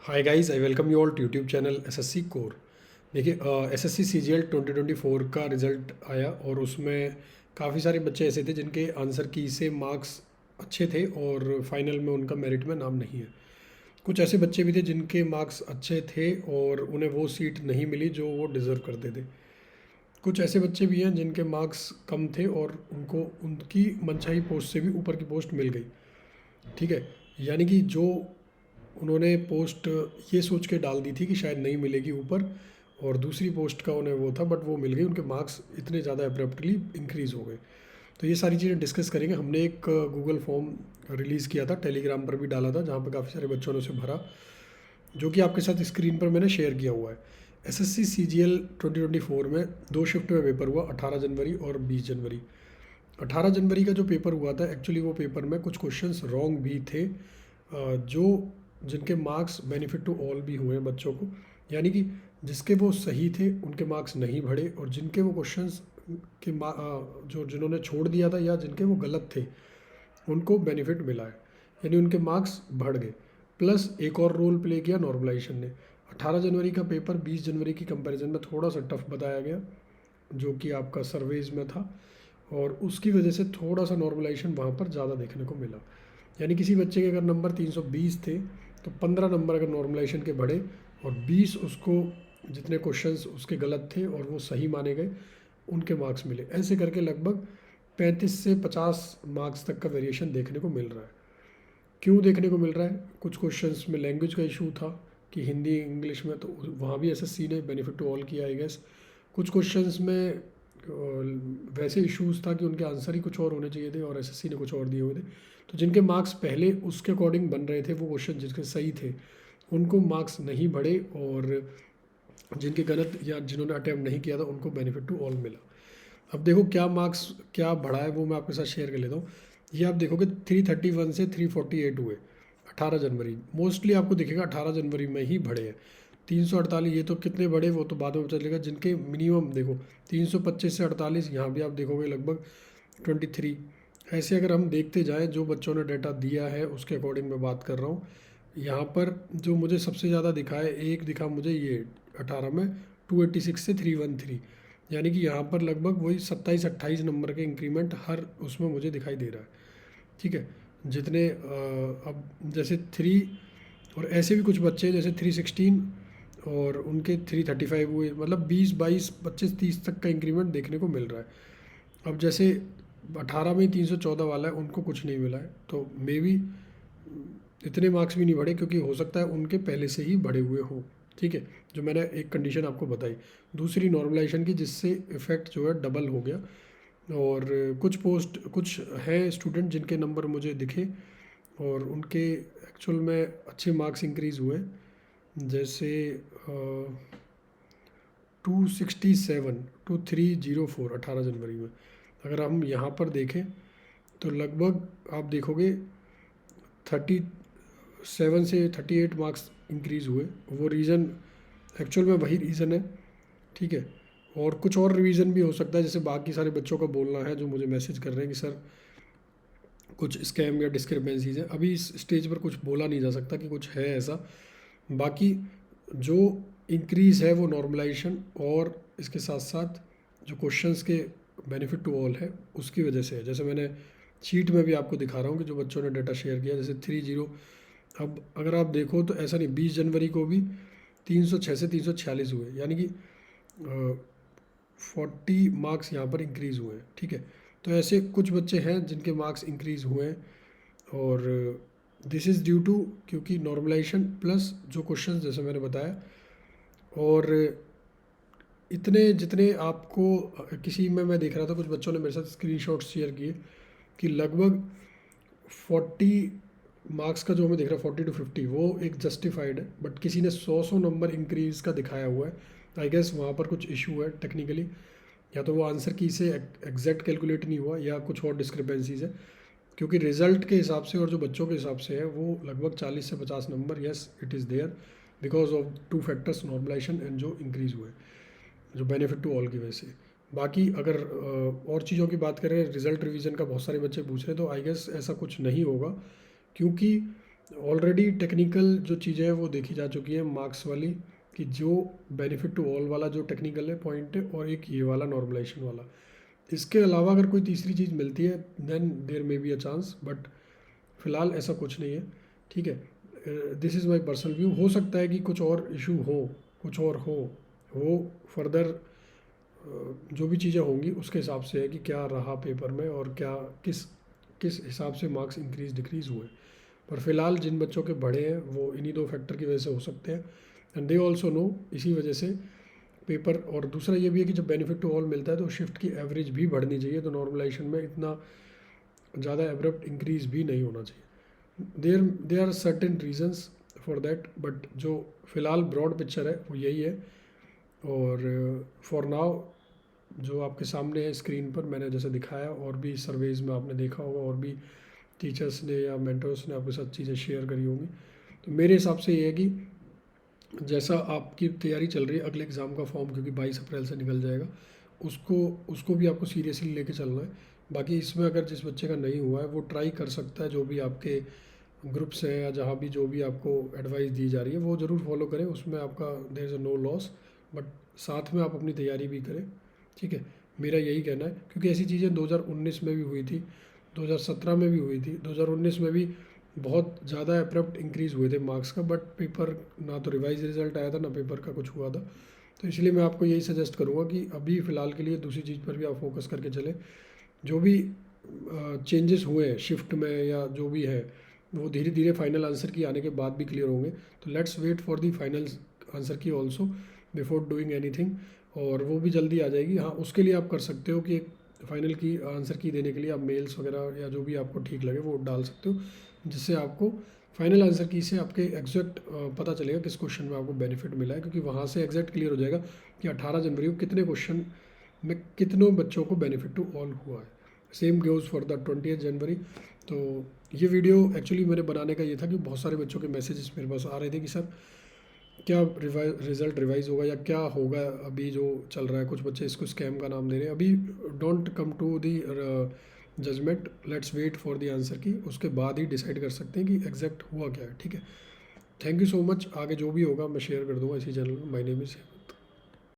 Hi guys, I welcome you all to YouTube channel SSC core. देखिए, SSC CGL 2024 का result आया और उसमें काफ़ी सारे बच्चे ऐसे थे जिनके आंसर की से मार्क्स अच्छे थे और फाइनल में उनका मेरिट में नाम नहीं है। कुछ ऐसे बच्चे भी थे जिनके मार्क्स अच्छे थे और उन्हें वो सीट नहीं मिली जो वो डिज़र्व करते थे। कुछ ऐसे बच्चे भी हैं जिनके मार्क्स कम थे और उनको उनकी मनचाही पोस्ट से भी ऊपर की पोस्ट मिल गई। ठीक है, यानी कि जो उन्होंने पोस्ट ये सोच के डाल दी थी कि शायद नहीं मिलेगी ऊपर, और दूसरी पोस्ट का उन्हें वो था बट वो मिल गई, उनके मार्क्स इतने ज़्यादा अब्रप्टली इंक्रीज़ हो गए। तो ये सारी चीज़ें डिस्कस करेंगे। हमने एक गूगल फॉर्म रिलीज़ किया था, टेलीग्राम पर भी डाला था, जहाँ पर काफ़ी सारे बच्चों ने उसे भरा, जो कि आपके साथ स्क्रीन पर मैंने शेयर किया हुआ है। एसएससी सीजीएल 2024 में 2 शिफ्ट में पेपर हुआ, 18 जनवरी और 20 जनवरी। 18 जनवरी का जो पेपर हुआ था, एक्चुअली वो पेपर में कुछ क्वेश्चंस रॉन्ग भी थे, जो जिनके मार्क्स बेनिफिट टू ऑल भी हुए बच्चों को, यानी कि जिसके वो सही थे उनके मार्क्स नहीं बढ़े, और जिनके वो क्वेश्चंस के जो जिन्होंने छोड़ दिया था या जिनके वो गलत थे उनको बेनिफिट मिला है, यानी उनके मार्क्स बढ़ गए। प्लस एक और रोल प्ले किया नॉर्मलाइजेशन ने। 18 जनवरी का पेपर 20 जनवरी की कंपैरिजन में थोड़ा सा टफ बताया गया, जो कि आपका सर्वेज में था, और उसकी वजह से थोड़ा सा नॉर्मलाइजेशन वहाँ पर ज़्यादा देखने को मिला। यानी किसी बच्चे के अगर नंबर 320 थे तो 15 नंबर अगर नॉर्मलाइजेशन के बढ़े और 20 उसको, जितने क्वेश्चंस उसके गलत थे और वो सही माने गए, उनके मार्क्स मिले। ऐसे करके लगभग 35 से 50 मार्क्स तक का वेरिएशन देखने को मिल रहा है। क्यों देखने को मिल रहा है? कुछ क्वेश्चंस में लैंग्वेज का इशू था कि हिंदी इंग्लिश में, तो वहाँ भी एसएससी ने बेनिफिट टू ऑल किया आई गेस। कुछ क्वेश्चंस में वैसे इश्यूज था कि उनके आंसर ही कुछ और होने चाहिए थे और एसएससी ने कुछ और दिए हुए थे। तो जिनके मार्क्स पहले उसके अकॉर्डिंग बन रहे थे, वो क्वेश्चन जिसके सही थे, उनको मार्क्स नहीं बढ़े, और जिनके गलत या जिन्होंने अटैम्प्ट नहीं किया था उनको बेनिफिट टू ऑल मिला। अब देखो क्या मार्क्स क्या बढ़ा है, वो मैं आपके साथ शेयर कर लेता हूँ। ये आप देखोगे 331 से 348 हुए 18 जनवरी। मोस्टली आपको दिखेगा 18 जनवरी में ही बढ़े हैं। 348 ये तो कितने बढ़े वो तो बाद में पता चलेगा। जिनके मिनिमम देखो 325 से 48, यहाँ भी आप देखोगे लगभग 23। ऐसे अगर हम देखते जाएँ, जो बच्चों ने डाटा दिया है उसके अकॉर्डिंग मैं बात कर रहा हूँ। यहाँ पर जो मुझे सबसे ज़्यादा दिखा है, एक दिखा मुझे ये 18 में 286 से 313, यानी कि यहाँ पर लगभग वही 27-28 नंबर के इंक्रीमेंट हर उसमें मुझे दिखाई दे रहा है। ठीक है, जितने अब जैसे 3, और ऐसे भी कुछ बच्चे जैसे 316 और उनके 335 हुए, मतलब 20, 22, 25, 30 तक का इंक्रीमेंट देखने को मिल रहा है। अब जैसे 18 में 314 वाला है, उनको कुछ नहीं मिला है, तो मे बी इतने मार्क्स भी नहीं बढ़े, क्योंकि हो सकता है उनके पहले से ही बढ़े हुए हों। ठीक है, जो मैंने एक कंडीशन आपको बताई। दूसरी नॉर्मलाइजेशन की, जिससे इफ़ेक्ट जो है डबल हो गया। और कुछ हैं स्टूडेंट जिनके नंबर मुझे दिखे और उनके एक्चुअल में अच्छे मार्क्स इंक्रीज़ हुए, जैसे 267 to 304 18 जनवरी में। अगर हम यहाँ पर देखें तो लगभग आप देखोगे 37 से 38 मार्क्स इंक्रीज़ हुए। वो रीज़न एक्चुअल में वही रीज़न है। ठीक है, और कुछ और रीज़न भी हो सकता है, जैसे बाकी सारे बच्चों का बोलना है जो मुझे मैसेज कर रहे हैं कि सर कुछ स्कैम या डिस्क्रिपेंसीज है। अभी इस स्टेज पर कुछ बोला नहीं जा सकता कि कुछ है ऐसा। बाकी जो इंक्रीज़ है वो नॉर्मलाइजेशन और इसके साथ साथ जो क्वेश्चंस के बेनिफिट टू ऑल है उसकी वजह से है। जैसे मैंने शीट में भी आपको दिखा रहा हूँ कि जो बच्चों ने डाटा शेयर किया, जैसे 30। अब अगर आप देखो तो ऐसा नहीं, 20 जनवरी को भी 306 से 346 हुए, यानी कि 40 मार्क्स यहाँ पर इंक्रीज़ हुए हैं। ठीक है, तो ऐसे कुछ बच्चे हैं जिनके मार्क्स इंक्रीज़ हुए हैं, और दिस इज़ ड्यू टू, क्योंकि नॉर्मलाइजेशन प्लस जो क्वेश्चंस जैसे मैंने बताया। और इतने जितने आपको किसी में मैं देख रहा था, कुछ बच्चों ने मेरे साथ स्क्रीनशॉट्स शेयर किए कि लगभग 40 मार्क्स का जो हमें दिख रहा है 40 to 50, वो एक जस्टिफाइड है, बट किसी ने 100 नंबर इंक्रीज़ का दिखाया हुआ है। आई गेस वहाँ पर कुछ इशू है टेक्निकली, या तो वो आंसर की से एग्जैक्ट कैलकुलेट नहीं हुआ या कुछ और डिस्क्रिपेंसीज है, क्योंकि रिजल्ट के हिसाब से और जो बच्चों के हिसाब से है वो लगभग 40 से 50 number, yes it is there because of 2 factors normalization and जो इंक्रीज़ हुए, जो बेनिफिट टू ऑल की वजह से। बाकी अगर और चीज़ों की बात करें, रिजल्ट रिवीजन का बहुत सारे बच्चे पूछ रहे हैं, तो आई गेस ऐसा कुछ नहीं होगा, क्योंकि ऑलरेडी टेक्निकल जो चीज़ें हैं वो देखी जा चुकी हैं मार्क्स वाली, कि जो बेनिफिट टू ऑल वाला जो टेक्निकल है पॉइंट है, और एक ये वाला नॉर्मलाइजेशन वाला। इसके अलावा अगर कोई तीसरी चीज़ मिलती है then there may be a chance, but फ़िलहाल ऐसा कुछ नहीं है। ठीक है, this is my personal view. हो सकता है कि कुछ और इशू हो, कुछ और हो, वो फर्दर जो भी चीज़ें होंगी उसके हिसाब से है कि क्या रहा पेपर में और क्या किस किस हिसाब से मार्क्स इंक्रीज डिक्रीज़ हुए। पर फिलहाल जिन बच्चों के बढ़े हैं वो इन्हीं दो फैक्टर की वजह से हो सकते हैं, एंड दे ऑल्सो नो, इसी वजह से पेपर। और दूसरा ये भी है कि जब बेनिफिट टू ऑल मिलता है तो शिफ्ट की एवरेज भी बढ़नी चाहिए, तो नॉर्मलाइजेशन में इतना ज़्यादा एब्रप्ट इंक्रीज भी नहीं होना चाहिए। There are certain reasons for that, but जो फिलहाल ब्रॉड पिक्चर है वो यही है। और फॉर नाउ जो आपके सामने है स्क्रीन पर मैंने जैसे दिखाया, और भी सर्वेज में आपने देखा होगा, और भी टीचर्स ने या मेंटर्स ने आपके साथ चीज़ें शेयर करी होंगी। तो मेरे हिसाब से ये है कि जैसा आपकी तैयारी चल रही है, अगले एग्ज़ाम का फॉर्म क्योंकि 22 अप्रैल से निकल जाएगा, उसको उसको भी आपको सीरियसली लेके चलना है। बाकी इसमें अगर जिस बच्चे का नहीं हुआ है वो ट्राई कर सकता है, जो भी आपके ग्रुप्स हैं या जहाँ भी जो भी आपको एडवाइस दी जा रही है वो ज़रूर फॉलो करें, उसमें आपका there is a no loss, but साथ में आप अपनी तैयारी भी करें। ठीक है, मेरा यही कहना है, क्योंकि ऐसी चीज़ें 2019 में भी हुई थी, 2017 में भी हुई थी, 2019 में भी बहुत ज़्यादा एब्रप्ट इंक्रीज़ हुए थे मार्क्स का, बट पेपर ना तो रिवाइज रिजल्ट आया था ना पेपर का कुछ हुआ था। तो इसलिए मैं आपको यही सजेस्ट करूँगा कि अभी फ़िलहाल के लिए दूसरी चीज़ पर भी आप फोकस करके चलें। जो भी चेंजेस हुए हैं शिफ्ट में या जो भी है, वो धीरे धीरे फाइनल आंसर की आने के बाद भी क्लियर होंगे। तो let's wait for the final answer key also before doing anything, और वो भी जल्दी आ जाएगी। हाँ, उसके लिए आप कर सकते हो कि एक फाइनल की आंसर की देने के लिए आप मेल्स वगैरह या जो भी आपको ठीक लगे वो डाल सकते हो, जिससे आपको फाइनल आंसर की से आपके एग्जैक्ट पता चलेगा किस क्वेश्चन में आपको बेनिफिट मिला है, क्योंकि वहाँ से एग्जैक्ट क्लियर हो जाएगा कि 18 जनवरी को कितने क्वेश्चन में कितनों बच्चों को बेनिफिट टू ऑल हुआ है। सेम गोज़ फॉर द 20 जनवरी। तो ये वीडियो एक्चुअली मेरे बनाने का ये था कि बहुत सारे बच्चों के मैसेजेस मेरे पास आ रहे थे कि सर क्या रिज़ल्ट रिवाइज़ होगा या क्या होगा अभी जो चल रहा है। कुछ बच्चे इसको स्कैम का नाम दे रहे हैं। अभी don't come to the judgement, let's wait for the answer key, उसके बाद ही डिसाइड कर सकते हैं कि एग्जैक्ट हुआ क्या है। ठीक है, थैंक यू सो मच। आगे जो भी होगा मैं शेयर कर दूंगा इसी चैनल में। My name is